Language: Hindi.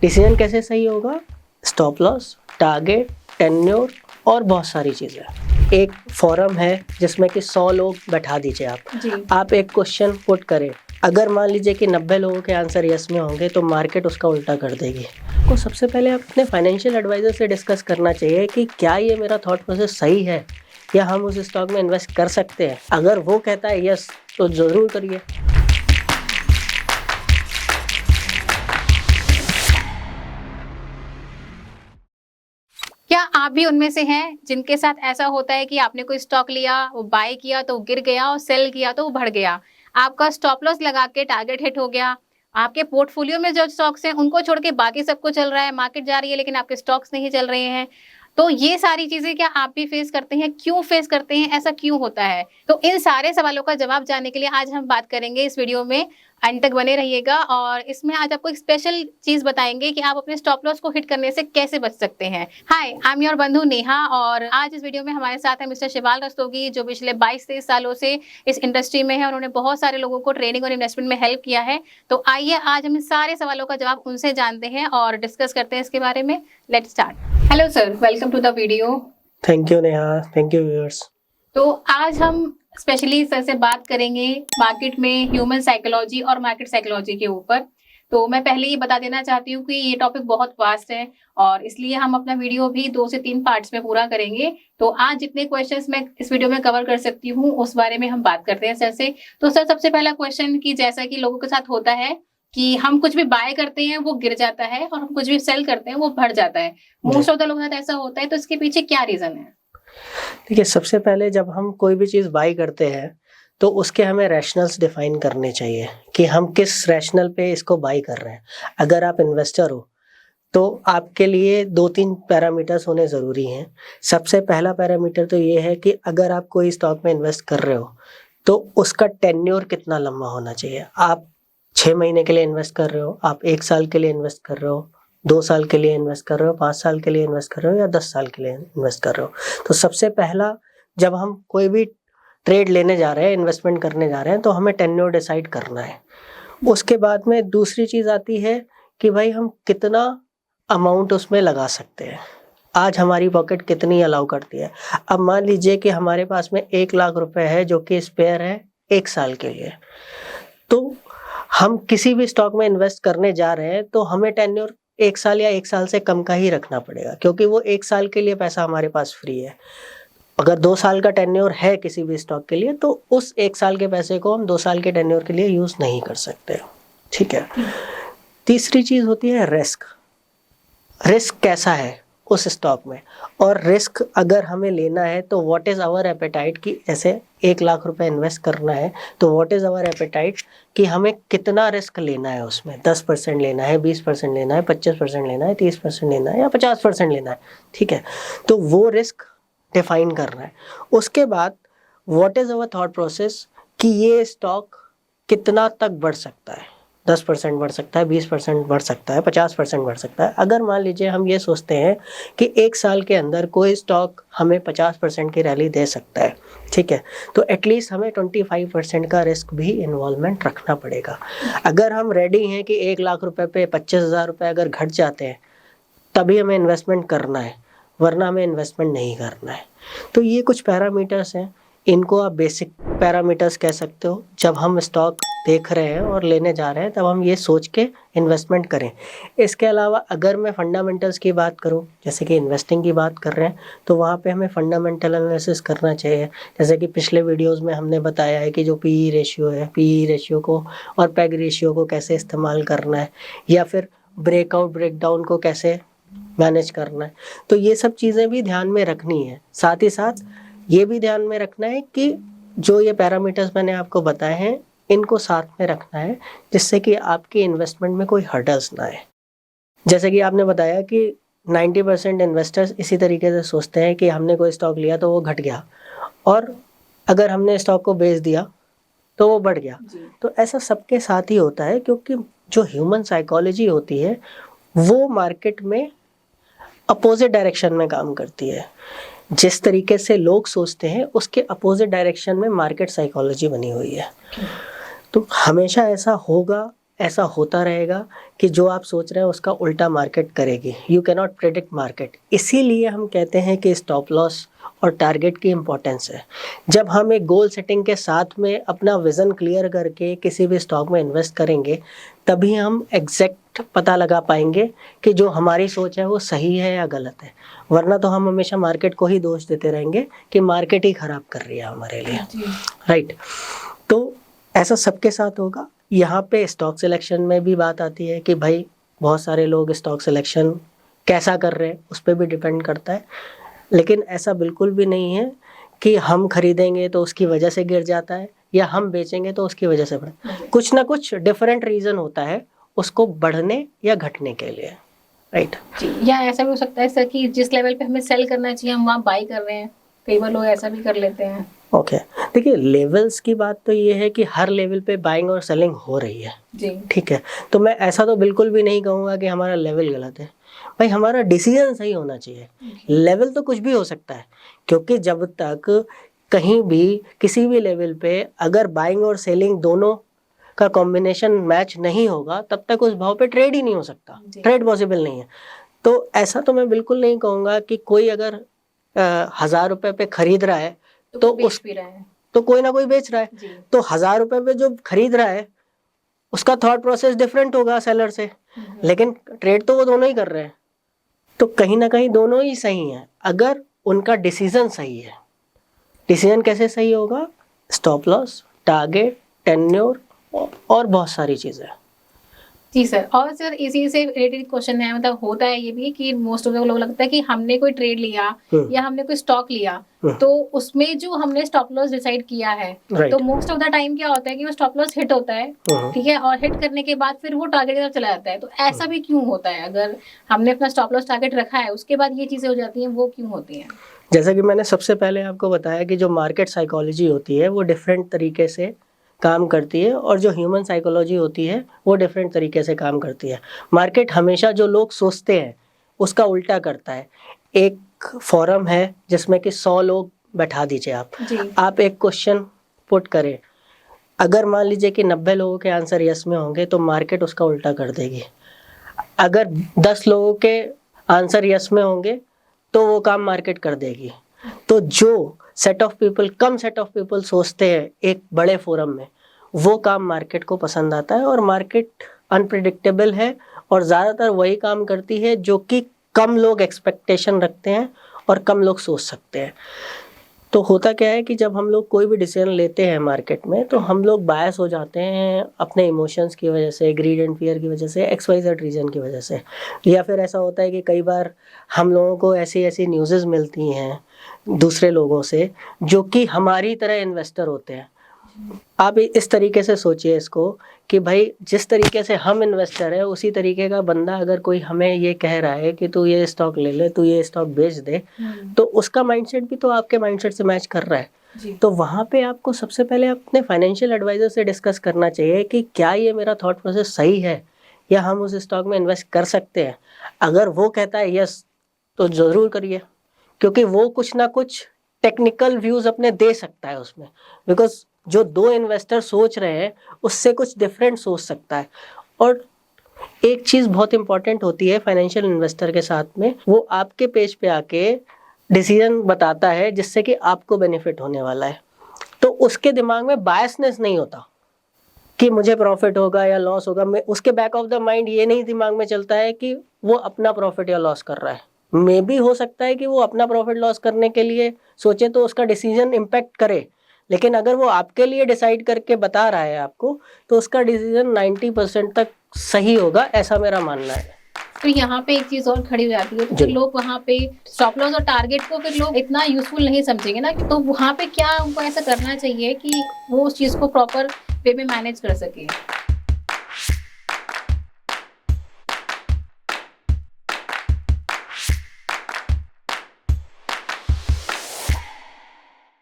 डिसीजन कैसे सही होगा? स्टॉप लॉस, टारगेट, टेन्योर और बहुत सारी चीज़ें। एक फोरम है जिसमें कि 100 लोग बैठा दीजिए आप एक क्वेश्चन पुट करें, अगर मान लीजिए कि 90 लोगों के आंसर यस में होंगे तो मार्केट उसका उल्टा कर देगी। तो सबसे पहले अपने फाइनेंशियल एडवाइजर से डिस्कस करना चाहिए कि क्या ये मेरा थॉट प्रोसेस सही है या हम उस स्टॉक में इन्वेस्ट कर सकते हैं। अगर वो कहता है यस तो ज़रूर करिए। क्या आप भी उनमें से हैं जिनके साथ ऐसा होता है कि आपने कोई स्टॉक लिया, वो बाय किया तो वो गिर गया और सेल किया तो वो बढ़ गया, आपका स्टॉप लॉस लगा के टारगेट हिट हो गया, आपके पोर्टफोलियो में जो स्टॉक्स हैं उनको छोड़ के बाकी सब कुछ चल रहा है, मार्केट जा रही है लेकिन आपके स्टॉक्स नहीं चल रहे हैं। तो ये सारी चीजें क्या आप भी फेस करते हैं? क्यों फेस करते हैं? ऐसा क्यों होता है? तो इन सारे सवालों का जवाब जानने के लिए आज हम बात करेंगे इस वीडियो में। अंत तक बने रहिएगा और इसमें आज आपको एक स्पेशल चीज बताएंगे कि आप अपने स्टॉप लॉस को हिट करने से कैसे बच सकते हैं। हाय, आई एम योर बंधु नेहा और आज इस वीडियो में हमारे साथ है मिस्टर शिवाल रस्तोगी, जो पिछले 22-23 सालों से इस इंडस्ट्री में है। उन्होंने बहुत सारे लोगों को ट्रेनिंग और इन्वेस्टमेंट में हेल्प किया है। तो आइए आज हम इन सारे सवालों का जवाब उनसे जानते हैं और डिस्कस करते हैं इसके बारे में। Let's start. Hello sir, welcome to the video. Thank you Neha, thank you viewers. तो आज हम स्पेशली सर से बात करेंगे मार्केट में ह्यूमन साइकोलॉजी और मार्केट साइकोलॉजी के ऊपर। तो मैं पहले ये बता देना चाहती हूँ कि ये टॉपिक बहुत वास्ट है और इसलिए हम अपना वीडियो भी 2 से 3 पार्ट्स में पूरा करेंगे। तो आज जितने क्वेश्चंस मैं इस वीडियो में कवर कर सकती हूँ उस बारे में हम बात करते हैं सर से। तो सर, सबसे पहला क्वेश्चन कि जैसा कि लोगों के साथ होता है कि हम कुछ भी बाय करते हैं वो गिर जाता है और हम कुछ भी सेल करते हैं वो बढ़ जाता है। मोस्ट ऑफ द लोगों के साथ ऐसा होता है, तो इसके पीछे क्या रीजन है? देखिए, सबसे पहले जब हम कोई भी चीज़ बाई करते हैं तो उसके हमें रैशनल्स डिफाइन करने चाहिए कि हम किस रैशनल पे इसको बाई कर रहे हैं। अगर आप इन्वेस्टर हो तो आपके लिए 2-3 पैरामीटर्स होने ज़रूरी हैं। सबसे पहला पैरामीटर तो ये है कि अगर आप कोई स्टॉक में इन्वेस्ट कर रहे हो तो उसका टेन्योर कितना लंबा होना चाहिए। आप 6 महीने के लिए इन्वेस्ट कर रहे हो, आप 1 साल के लिए इन्वेस्ट कर रहे हो, 2 साल के लिए इन्वेस्ट कर रहे हो, 5 साल के लिए इन्वेस्ट कर रहे हो या 10 साल के लिए इन्वेस्ट कर रहे हो। तो सबसे पहला, जब हम कोई भी ट्रेड लेने जा रहे हैं, इन्वेस्टमेंट करने जा रहे हैं, तो हमें टेन्योर डिसाइड करना है। उसके बाद में दूसरी चीज़ आती है कि भाई हम कितना अमाउंट उसमें लगा सकते हैं। आज हमारी पॉकेट कितनी अलाउ करती है। अब मान लीजिए कि हमारे पास में 1 लाख रुपए है जो कि स्पेयर है 1 साल के लिए। तो हम किसी भी स्टॉक में इन्वेस्ट करने जा रहे हैं तो हमें टेन्योर 1 साल या 1 साल से कम का ही रखना पड़ेगा, क्योंकि वो 1 साल के लिए पैसा हमारे पास फ्री है। अगर 2 साल का टेन्योर है किसी भी स्टॉक के लिए तो उस 1 साल के पैसे को हम 2 साल के टेन्योर के लिए यूज़ नहीं कर सकते। ठीक है। तीसरी चीज़ होती है रिस्क। रिस्क कैसा है उस स्टॉक में, और रिस्क अगर हमें लेना है तो व्हाट इज़ आवर एपेटाइट, कि जैसे 1 लाख रुपए इन्वेस्ट करना है तो व्हाट इज़ आवर एपेटाइट कि हमें कितना रिस्क लेना है उसमें। 10% लेना है, 20% लेना है, 25% लेना है, 30% लेना है या 50% लेना है। ठीक है, तो वो रिस्क डिफाइन करना है। उसके बाद what is our thought process कि ये स्टॉक कितना तक बढ़ सकता है। 10% बढ़ सकता है, 20% बढ़ सकता है, 50% बढ़ सकता है। अगर मान लीजिए हम ये सोचते हैं कि 1 साल के अंदर कोई स्टॉक हमें 50% की रैली दे सकता है, ठीक है, तो एटलीस्ट हमें 25% का रिस्क भी इन्वॉल्वमेंट रखना पड़ेगा। अगर हम रेडी हैं कि 1 लाख रुपए पे 25,000 रुपये अगर घट जाते हैं तभी हमें इन्वेस्टमेंट करना है, वरना हमें इन्वेस्टमेंट नहीं करना है। तो ये कुछ पैरामीटर्स हैं, इनको आप बेसिक पैरामीटर्स कह सकते हो। जब हम स्टॉक देख रहे हैं और लेने जा रहे हैं तब हम ये सोच के इन्वेस्टमेंट करें। इसके अलावा अगर मैं फंडामेंटल्स की बात करूं, जैसे कि इन्वेस्टिंग की बात कर रहे हैं, तो वहाँ पे हमें फंडामेंटल एनालिसिस करना चाहिए। जैसे कि पिछले वीडियोज़ में हमने बताया है कि जो पीई रेशियो है, पीई रेशियो को और पैग रेशियो को कैसे इस्तेमाल करना है, या फिर ब्रेकआउट ब्रेकडाउन को कैसे मैनेज करना है। तो ये सब चीज़ें भी ध्यान में रखनी है। साथ ही साथ ये भी ध्यान में रखना है कि जो ये पैरामीटर्स मैंने आपको बताए हैं इनको साथ में रखना है, जिससे कि आपकी इन्वेस्टमेंट में कोई हर्डल्स ना आए। जैसे कि आपने बताया कि 90% इन्वेस्टर्स इसी तरीके से सोचते हैं कि हमने कोई स्टॉक लिया तो वो घट गया, और अगर हमने स्टॉक को बेच दिया तो वो बढ़ गया। तो ऐसा सबके साथ ही होता है, क्योंकि जो ह्यूमन साइकोलॉजी होती है वो मार्केट में अपोजिट डायरेक्शन में काम करती है। जिस तरीके से लोग सोचते हैं उसके अपोजिट डायरेक्शन में मार्केट साइकोलॉजी बनी हुई है। तो हमेशा ऐसा होगा, ऐसा होता रहेगा कि जो आप सोच रहे हैं उसका उल्टा मार्केट करेगी। You can not predict market. इसीलिए हम कहते हैं कि स्टॉप लॉस और टारगेट की इम्पोर्टेंस है। जब हम एक गोल सेटिंग के साथ में अपना विज़न क्लियर करके किसी भी स्टॉक में इन्वेस्ट करेंगे, तभी हम एग्जैक्ट पता लगा पाएंगे कि जो हमारी सोच है वो सही है या गलत है। वरना तो हम हमेशा मार्केट को ही दोष देते रहेंगे कि मार्केट ही ख़राब कर रही है हमारे लिए, राइट। तो ऐसा सबके साथ होगा। यहाँ पे स्टॉक सिलेक्शन में भी बात आती है कि भाई बहुत सारे लोग स्टॉक सिलेक्शन कैसा कर रहे हैं उस पर भी डिपेंड करता है। लेकिन ऐसा बिल्कुल भी नहीं है कि हम खरीदेंगे तो उसकी वजह से गिर जाता है या हम बेचेंगे तो उसकी वजह से बढ़। कुछ ना कुछ डिफरेंट रीज़न होता है उसको बढ़ने या घटने के लिए, राइट। या ऐसा भी हो सकता है सर कि जिस लेवल पे हमें सेल करना चाहिए हम वहाँ बाई कर रहे हैं, कई बार लोग ऐसा भी कर लेते हैं। ओके, देखिए लेवल्स की बात तो ये है कि हर लेवल पे बाइंग और सेलिंग हो रही है जी, ठीक है। तो मैं ऐसा तो बिल्कुल भी नहीं कहूँगा कि हमारा लेवल गलत है। भाई हमारा डिसीजन सही होना चाहिए। लेवल तो कुछ भी हो सकता है, क्योंकि जब तक कहीं भी किसी भी लेवल पे अगर बाइंग और सेलिंग दोनों का कॉम्बिनेशन मैच नहीं होगा तब तक उस भाव पे ट्रेड ही नहीं हो सकता, ट्रेड पॉसिबल नहीं है। तो ऐसा तो मैं बिल्कुल नहीं कहूँगा कि कोई अगर 1000 रुपये पे खरीद रहा है तो उस भी रहा है तो कोई ना कोई बेच रहा है। तो 1000 रुपये पे जो खरीद रहा है उसका थॉट प्रोसेस डिफरेंट होगा सेलर से, लेकिन ट्रेड तो वो दोनों ही कर रहे हैं। तो कहीं ना कहीं दोनों ही सही हैं अगर उनका डिसीजन सही है। डिसीजन कैसे सही होगा? स्टॉप लॉस, टारगेट, टेन्योर और बहुत सारी चीज़ें। जी सर। और सर इसी से रिलेटेड क्वेश्चन है, मतलब होता है ये भी कि मोस्ट ऑफ द लोग लगता है कि हमने कोई ट्रेड लिया या हमने कोई स्टॉक लिया तो उसमें जो हमने स्टॉप लॉस डिसाइड किया है तो मोस्ट ऑफ द टाइम क्या होता है कि वो स्टॉप लॉस हिट होता है, ठीक है, और हिट करने के बाद फिर वो टारगेट की तरफ चला जाता है। तो ऐसा भी क्यों होता है? अगर हमने अपना स्टॉप लॉस टारगेट रखा है उसके बाद ये चीजें हो जाती हैं, वो क्यों होती हैं? जैसा कि मैंने सबसे पहले आपको बताया कि जो मार्केट साइकोलॉजी होती है वो डिफरेंट तरीके से काम करती है और जो ह्यूमन साइकोलॉजी होती है वो डिफरेंट तरीके से काम करती है। मार्केट हमेशा जो लोग सोचते हैं उसका उल्टा करता है। एक फोरम है जिसमें कि 100 लोग बैठा दीजिए आप एक क्वेश्चन पुट करें, अगर मान लीजिए कि 90 लोगों के आंसर यस में होंगे तो मार्केट उसका उल्टा कर देगी। अगर 10 लोगों के आंसर यस में होंगे तो वो काम मार्केट कर देगी। तो जो set of people, come set of people सोचते हैं एक बड़े फोरम में, वो काम मार्केट को पसंद आता है। और मार्केट अनप्रिडिक्टेबल है और ज़्यादातर वही काम करती है जो कि कम लोग एक्सपेक्टेशन रखते हैं और कम लोग सोच सकते हैं। तो होता क्या है कि जब हम लोग कोई भी डिसीजन लेते हैं मार्केट में तो हम लोग बायस हो जाते हैं अपने इमोशंस की वजह से, ग्रीड एंड फियर की वजह से, XYZ रीज़न की वजह से। या फिर ऐसा होता है कि कई बार हम लोगों को ऐसी ऐसी न्यूज़ेस मिलती हैं दूसरे लोगों से जो कि हमारी तरह इन्वेस्टर होते हैं। आप इस तरीके से सोचिए इसको कि भाई जिस तरीके से हम इन्वेस्टर है उसी तरीके का बंदा अगर कोई हमें ये कह रहा है कि तू ये स्टॉक ले ले, तू ये स्टॉक बेच दे, तो उसका माइंडसेट भी तो आपके माइंडसेट से मैच कर रहा है। तो वहाँ पे आपको सबसे पहले अपने फाइनेंशियल एडवाइजर से डिस्कस करना चाहिए कि क्या ये मेरा थॉट प्रोसेस सही है या हम उस स्टॉक में इन्वेस्ट कर सकते हैं। अगर वो कहता है यस तो ज़रूर करिए, क्योंकि वो कुछ ना कुछ टेक्निकल व्यूज़ अपने दे सकता है उसमें। बिकॉज जो दो इन्वेस्टर सोच रहे हैं उससे कुछ डिफरेंट सोच सकता है। और एक चीज़ बहुत इंपॉर्टेंट होती है फाइनेंशियल इन्वेस्टर के साथ में, वो आपके पेज पे आके डिसीजन बताता है जिससे कि आपको बेनिफिट होने वाला है। तो उसके दिमाग में बायसनेस नहीं होता कि मुझे प्रॉफिट होगा या लॉस होगा। मैं उसके बैक ऑफ द माइंड ये नहीं दिमाग में चलता है कि वो अपना प्रॉफिट या लॉस कर रहा है। मे भी हो सकता है कि वो अपना प्रॉफिट लॉस करने के लिए सोचे तो उसका डिसीजन इम्पैक्ट करे, लेकिन अगर वो आपके लिए डिसाइड करके बता रहा है आपको तो उसका डिसीजन 90% तक सही होगा, ऐसा मेरा मानना है। तो यहाँ पे एक चीज और खड़ी हो जाती है, तो फिर लोग वहाँ पे स्टॉप लॉस और टारगेट को फिर लोग इतना यूजफुल नहीं समझेंगे ना, कि तो वहाँ पे क्या उनको ऐसा करना चाहिए कि वो उस चीज को प्रॉपर वे में मैनेज कर सके।